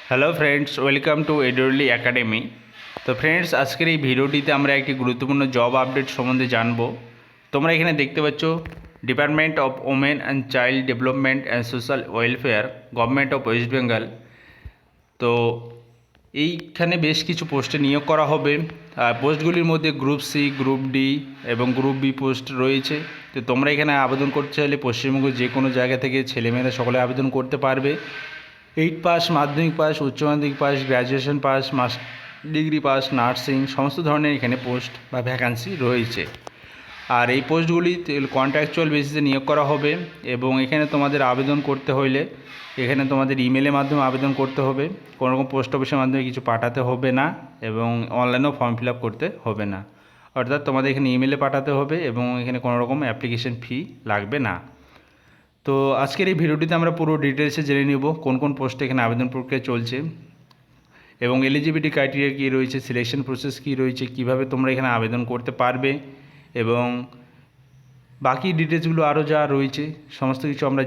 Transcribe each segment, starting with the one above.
Hello friends, welcome to এডুয়ারলি academy. তো friends, আজকের এই ভিডিওটিতে আমরা একটি গুরুত্বপূর্ণ জব আপডেট সম্বন্ধে জানব। তোমরা এখানে দেখতে পাচ্ছ department of women and child development and social welfare, government of West Bengal. তো এইখানে বেশ কিছু পোস্টে নিয়োগ করা হবে। পোস্টগুলির মধ্যে গ্রুপ সি, গ্রুপ ডি এবং গ্রুপ বি পোস্ট রয়েছে। তো তোমরা এখানে আবেদন করতে চাইলে পশ্চিমবঙ্গের যে কোনো জায়গা থেকে ছেলেমেয়েরা সকলে আবেদন করতে পারবে। 8 পাস, মাধ্যমিক পাস, উচ্চ মাধ্যমিক pass, graduation pass, master degree pass, nursing সমস্ত ধরনের এখানে পোস্ট বা ভ্যাকান্সি রয়েছে। আর এই পোস্টগুলি কন্ট্রাকচুয়াল বেসিসে নিয়োগ করা হবে এবং এখানে তোমাদের আবেদন করতে হলে এখানে তোমাদের ইমেলের মাধ্যমে আবেদন করতে হবে। কোনো রকম পোস্ট অফিসের মাধ্যমে কিছু পাঠাতে হবে না এবং অনলাইনেও ফর্ম ফিল আপ করতে হবে না। অর্থাৎ তোমাদের এখানে ইমেলে পাঠাতে হবে এবং এখানে কোনো রকম অ্যাপ্লিকেশন ফি লাগবে না। তো আজকের এই ভিডিওটিতে আমরা পুরো ডিটেলসে জেনে নেব কোন কোন পোস্টে এখানে আবেদন প্রক্রিয়া চলছে এবং এলিজিবিলিটি ক্রাইটেরিয়া কী রয়েছে, সিলেকশন প্রসেস কী রয়েছে, কিভাবে তোমরা এখানে আবেদন করতে পারবে এবং বাকি ডিটেলসগুলো আরও যা রয়েছে সমস্ত কিছু আমরা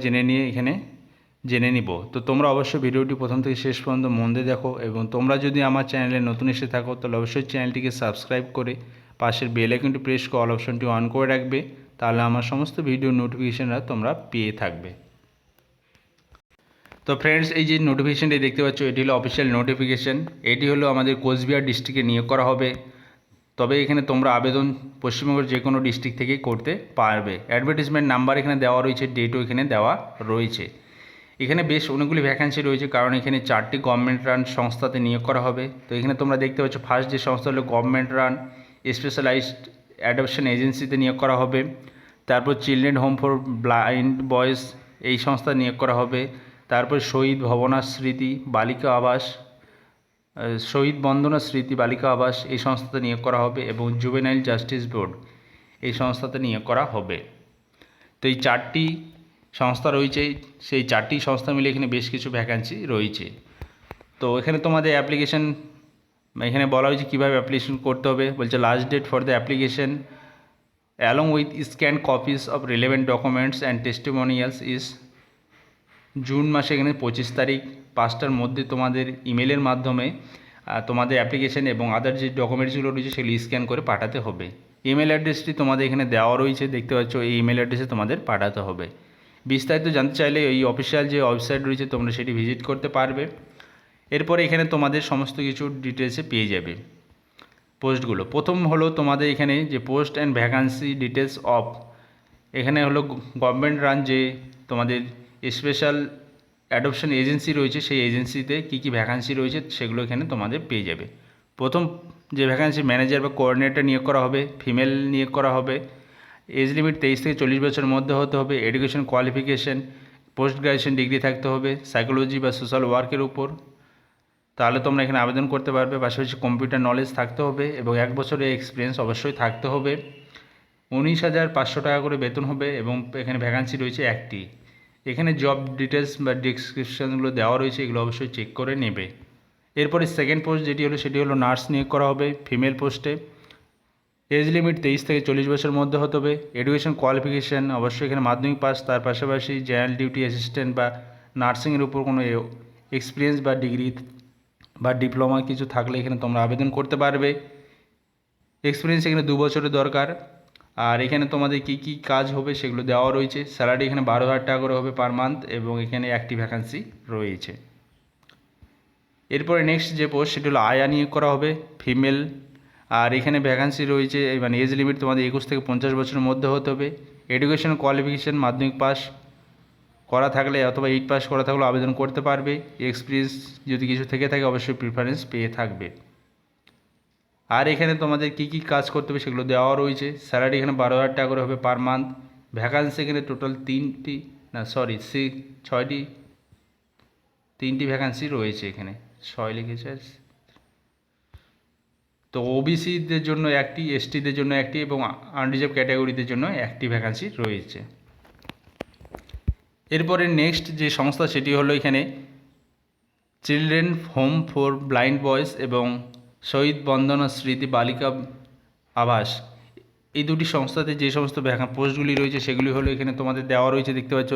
জেনে নিব। তো তোমরা অবশ্যই ভিডিওটি প্রথম থেকে শেষ পর্যন্ত মন দিয়ে দেখো এবং তোমরা যদি আমার চ্যানেলে নতুন এসে থাকো তাহলে অবশ্যই চ্যানেলটিকে সাবস্ক্রাইব করে পাশের বেল আইকনটি প্রেস করে অল অপশনটি অন করে রাখবে, তাহলে আমার সমস্ত ভিডিও নোটিফিকেশানরা তোমরা পেয়ে থাকবে। তো ফ্রেন্ডস, এই যে নোটিফিকেশানটি দেখতে পাচ্ছ এটি হলো অফিসিয়াল নোটিফিকেশান। এটি হলো আমাদের কোচবিহার ডিস্ট্রিক্টে নিয়োগ করা হবে। তবে এখানে তোমরা আবেদন পশ্চিমবঙ্গের যে কোনো ডিস্ট্রিক্ট থেকেই করতে পারবে। অ্যাডভার্টিজমেন্ট নাম্বার এখানে দেওয়া রয়েছে, ডেটও এখানে দেওয়া রয়েছে। এখানে বেশ অনেকগুলি ভ্যাকান্সি রয়েছে কারণ এখানে 4টি গভর্নমেন্ট রান সংস্থাতে নিয়োগ করা হবে। তো এখানে তোমরা দেখতে পাচ্ছ ফার্স্ট যে সংস্থা হলো গভর্নমেন্ট রান স্পেশালাইজড অ্যাডপশন এজেন্সিতে নিয়োগ করা হবে। তারপর children home for blind boys এই সংস্থা নিয়োগ করা হবে। তারপর শহীদ ভবনা স্মৃতি বালিকা আবাস, শহীদ বন্দনা স্মৃতি বালিকা আবাস এই সংস্থাতে নিয়োগ করা হবে এবং জুভেনাইল জাস্টিস বোর্ড এই সংস্থাতে নিয়োগ করা হবে। তো এই 4টি সংস্থা রয়েছে, সেই 4টি সংস্থা মিলে এখানে বেশ কিছু ভ্যাকান্সি রয়েছে। তো এখানে তোমাদের অ্যাপ্লিকেশন এখানে বলা হয়েছে কীভাবে অ্যাপ্লিকেশন করতে হবে। বলছে last date for the application along with scan copies of relevant documents and testimonials is June মাসে এখানে 25 তারিখ 5টার মধ্যে তোমাদের ইমেলের মাধ্যমে তোমাদের অ্যাপ্লিকেশন এবং আদার যে ডকুমেন্টসগুলো রয়েছে সেগুলি স্ক্যান করে পাঠাতে হবে। ইমেল অ্যাড্রেসটি তোমাদের এখানে দেওয়া রয়েছে, দেখতে পাচ্ছ এই ইমেল অ্যাড্রেসে তোমাদের পাঠাতে হবে। বিস্তারিত জানতে চাইলে এই অফিসিয়াল যে ওয়েবসাইট রয়েছে তোমরা সেটি ভিজিট করতে পারবে। এরপরে এখানে তোমাদের সমস্ত কিছু ডিটেলসে পেয়ে যাবে পোস্টগুলো। প্রথম হলো তোমাদের এখানে যে post and vacancy details of, এখানে হলো গভর্নমেন্ট রান যে তোমাদের স্পেশাল অ্যাডপশন এজেন্সি রয়েছে সেই এজেন্সিতে কী কী ভ্যাকান্সি রয়েছে সেগুলো এখানে তোমাদের পেয়ে যাবে। প্রথম যে ভ্যাকান্সি ম্যানেজার বা কোঅর্ডিনেটর নিয়োগ করা হবে, ফিমেল নিয়োগ করা হবে। এজ লিমিট 23 থেকে 40 বছরের মধ্যে হতে হবে। Education qualification post graduation degree থাকতে হবে সাইকোলজি বা সোশ্যাল ওয়ার্কের উপর, তাহলে তোমরা এখানে আবেদন করতে পারবে। পাশাপাশি কম্পিউটার নলেজ থাকতে হবে এবং 1 বছরের এক্সপিরিয়েন্স অবশ্যই থাকতে হবে। 19,500 টাকা করে বেতন হবে এবং এখানে ভ্যাকান্সি রয়েছে একটি। এখানে জব ডিটেলস বা ডিসক্রিপশানগুলো দেওয়া রয়েছে, এগুলো অবশ্যই চেক করে নেবে। এরপরে সেকেন্ড পোস্ট যেটি হলো সেটি হলো নার্স নিয়োগ করা হবে ফিমেল পোস্টে। এজ লিমিট 23 থেকে 40 বছরের মধ্যে হতে হবে। এডুকেশন কোয়ালিফিকেশান অবশ্যই এখানে মাধ্যমিক পাস, তার পাশাপাশি জেনারেল ডিউটি অ্যাসিস্ট্যান্ট বা নার্সিংয়ের উপর কোনো এক্সপিরিয়েন্স বা ডিগ্রি বা ডিপ্লোমা কিছু থাকলে এখানে তোমরা আবেদন করতে পারবে। এক্সপিরিয়েন্স এখানে 2 বছরের দরকার। আর এখানে তোমাদের কি কি কাজ হবে সেগুলো দেওয়া রয়েছে। স্যালারি এখানে 12,000 টাকা করে হবে পার মান্থ এবং এখানে একটি ভ্যাকান্সি রয়েছে। এরপরে নেক্সট যে পোস্ট সেটি হলো আয়া নিয়োগ করা হবে ফিমেল। আর এখানে ভ্যাকান্সি রয়েছে মানে এজ লিমিট তোমাদের 21 থেকে 50 বছরের মধ্যে হতে হবে। এডুকেশন কোয়ালিফিকেশান মাধ্যমিক পাস করা থাকলে অথবা 8 পাস করা থাকলে আবেদন করতে পারবে। এক্সপিরিয়েন্স যদি কিছু থেকে থাকে অবশ্যই প্রিফারেন্স পেয়ে থাকবে। আর এখানে তোমাদের কি কি কাজ করতে হবে সেগুলো দেওয়া রয়েছে। স্যালারি এখানে 12,000 টাকা করে হবে পার মান্থ। ভ্যাকান্সি এখানে টোটাল 3টি ভ্যাকান্সি রয়েছে, এখানে 6 লিখেছে। তো ওবিসিদের জন্য একটি, এসটিদের জন্য একটি এবং আনরিজার্ভ ক্যাটাগরিদের জন্য একটি ভ্যাকান্সি রয়েছে। এরপরে নেক্সট যে সংস্থা সেটি হলো এখানে children home for blind boys এবং শহীদ বন্দনা স্মৃতি বালিকা আবাস এই দুটি সংস্থাতে যে সমস্ত পোস্টগুলি রয়েছে সেগুলি হলো এখানে তোমাদের দেওয়া রয়েছে, দেখতে পাচ্ছ।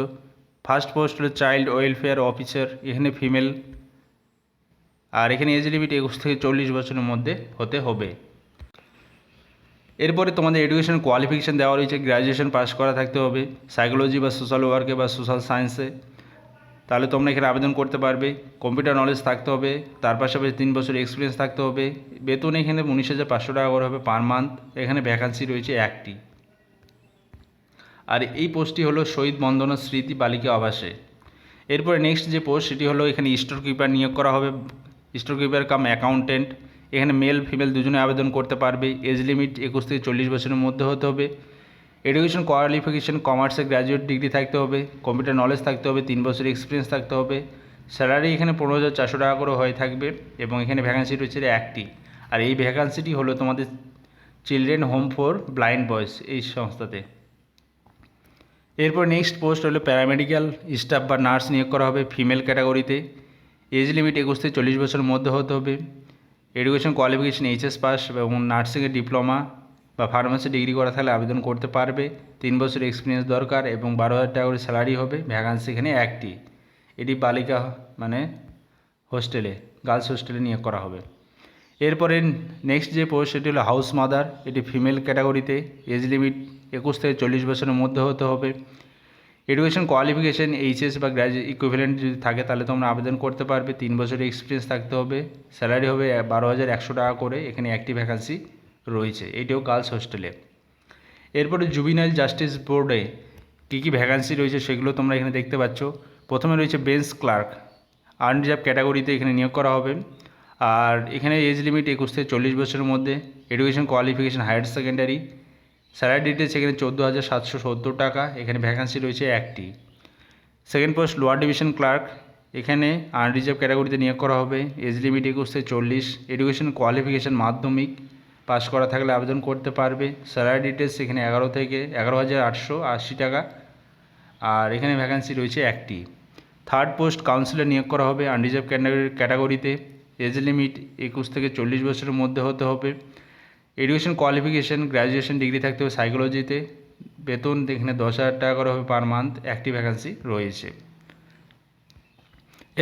ফার্স্ট পোস্ট হলো চাইল্ড ওয়েলফেয়ার অফিসার, এখানে ফিমেল। আর এখানে এজ লিমিট 21 থেকে 40 বছরের মধ্যে হতে হবে। এরপরে তোমাদের এডুকেশন কোয়ালিফিকেশান দেওয়া রয়েছে, গ্র্যাজুয়েশন পাস করা থাকতে হবে সাইকোলজি বা সোশ্যাল ওয়ার্কে বা সোশ্যাল সায়েন্সে, তাহলে তোমরা এখানে আবেদন করতে পারবে। কম্পিউটার নলেজ থাকতে হবে, তার পাশাপাশি 3 বছর এক্সপিরিয়েন্স থাকতে হবে। বেতন এখানে 19,500 টাকা করে হবে পার মান্থ। এখানে ভ্যাকান্সি রয়েছে একটি। আর এই পোস্টটি হলো শহীদ বন্দনা স্মৃতি বালিকা আবাসে। এরপরে নেক্সট যে পোস্ট সেটি হলো এখানে স্টোর কিপার নিয়োগ করা হবে, স্টোর কিপার কাম অ্যাকাউন্টেন্ট। এখানে মেল ফিমেল দুজনে আবেদন করতে পারবে। এজ লিমিট 21 থেকে 40 বছরের মধ্যে হতে হবে। এডুকেশন কোয়ালিফিকেশান কমার্সে গ্র্যাজুয়েট ডিগ্রি থাকতে হবে, কম্পিউটার নলেজ থাকতে হবে, 3 বছর এক্সপিরিয়েন্স থাকতে হবে। স্যালারি এখানে 15,400 টাকা করে হয়ে থাকবে এবং এখানে ভ্যাকান্সি রয়েছে একটি। আর এই ভ্যাকান্সিটি হলো তোমাদের children home for blind boys এই সংস্থাতে। এরপর নেক্সট পোস্ট হলো প্যারামেডিক্যাল স্টাফ বা নার্স নিয়োগ করা হবে ফিমেল ক্যাটাগরিতে। এজ লিমিট 21 থেকে 40 বছরের মধ্যে হতে হবে। এডুকেশন কোয়ালিফিকেশান এইচএস পাস এবং নার্সিংয়ের ডিপ্লোমা বা ফার্মাসি ডিগ্রি করা থাকলে আবেদন করতে পারবে। 3 বছর এক্সপিরিয়েন্স দরকার এবং 12,000 টাকা করে স্যালারি হবে। ভ্যাকান্সি এখানে একটি। এটি বালিকা মানে হোস্টেলে, গার্লস হোস্টেলে নিয়োগ করা হবে। এরপরে নেক্সট যে পোস্ট সেটি হলো হাউস মাদার, এটি ফিমেল ক্যাটাগরিতে। এজ লিমিট 21 থেকে 40 বছরের মধ্যে হতে হবে। এডুকেশন কোয়ালিফিকেশান এইচএস বা গ্র্যাজুয়েট ইকুইভ্যালেন্ট যদি থাকে তাহলে তোমরা আবেদন করতে পারবে। 3 বছরের এক্সপিরিয়েন্স থাকতে হবে। স্যালারি হবে 12,100 টাকা করে। এখানে একটি ভ্যাকান্সি রয়েছে, এটিও গার্লস হোস্টেলে। এরপরে জুবিনাইল জাস্টিস বোর্ডে কী কী ভ্যাকান্সি রয়েছে সেগুলো তোমরা এখানে দেখতে পাচ্ছ। প্রথমে রয়েছে বেঞ্চ ক্লার্ক, আনরিজার্ভ ক্যাটাগরিতে এখানে নিয়োগ করা হবে। আর এখানে এজ লিমিট 21 থেকে 40 বছরের মধ্যে। Education qualification higher secondary. Salary details এখানে 14,770 টাকা। এখানে ভ্যাকান্সি রয়েছে একটি। Second post lower division clerk, এখানে আনরিজার্ভ ক্যাটাগরিতে নিয়োগ করা হবে। এজ লিমিট 21 থেকে 40। এডুকেশন কোয়ালিফিকেশান মাধ্যমিক পাস করা থাকলে আবেদন করতে পারবে। স্যালারি ডিটেলস এখানে 11,880 টাকা। আর এখানে ভ্যাকান্সি রয়েছে একটি। থার্ড পোস্ট কাউন্সিলর নিয়োগ করা হবে আনরিজার্ভ ক্যাটাগরিতে। এজ লিমিট 21 থেকে 40 বছরের মধ্যে হতে হবে। এডুকেশন কোয়ালিফিকেশান গ্র্যাজুয়েশন ডিগ্রি থাকতে হবে সাইকোলজিতে। বেতন এখানে 10,000 টাকা করে হবে পার মান্থ। একটি ভ্যাকান্সি রয়েছে।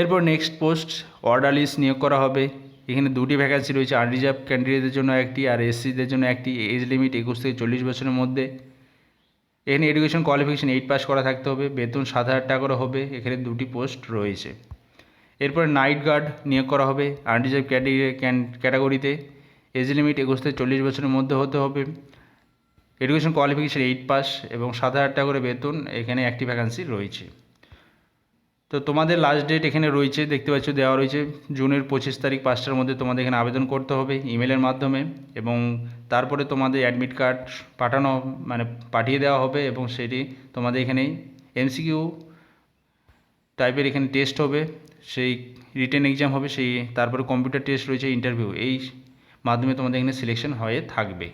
এরপর নেক্সট পোস্ট অর্ডারলিস্ট নিয়োগ করা হবে। এখানে দুটি ভ্যাকান্সি রয়েছে, আনরিজার্ভ ক্যান্ডিডেটদের জন্য একটি আর এসসিদের জন্য একটি। এজ লিমিট 21 থেকে 40 বছরের মধ্যে। এখানে এডুকেশন কোয়ালিফিকেশান 8 পাস করা থাকতে হবে। বেতন 7,000 টাকা করে হবে। এখানে দুটি পোস্ট রয়েছে। এরপরে নাইট গার্ড নিয়োগ করা হবে আনরিজার্ভ ক্যাটাগরিতে। এজ লিমিট 21 থেকে 40 বছরের মধ্যে হতে হবে। এডুকেশন কোয়ালিফিকেশান 8 পাস এবং 7,000 টাকা করে বেতন। এখানে একটি ভ্যাকান্সি রয়েছে। তো তোমাদের লাস্ট ডেট এখানে রয়েছে, দেখতে পাচ্ছ দেওয়া রয়েছে জুনের 25 তারিখ 5টার মধ্যে তোমাদের এখানে আবেদন করতে হবে ইমেলের মাধ্যমে। এবং তারপরে তোমাদের অ্যাডমিট কার্ড পাঠিয়ে দেওয়া হবে এবং সেটি তোমাদের এখানে এমসিকিউ টাইপের এখানে টেস্ট হবে, সেই রিটেন এক্সাম হবে, সেই তারপরে কম্পিউটার টেস্ট রয়েছে, ইন্টারভিউ, এই মাধ্যমে তোমাদের এখানে সিলেকশন হয়ে থাকবে।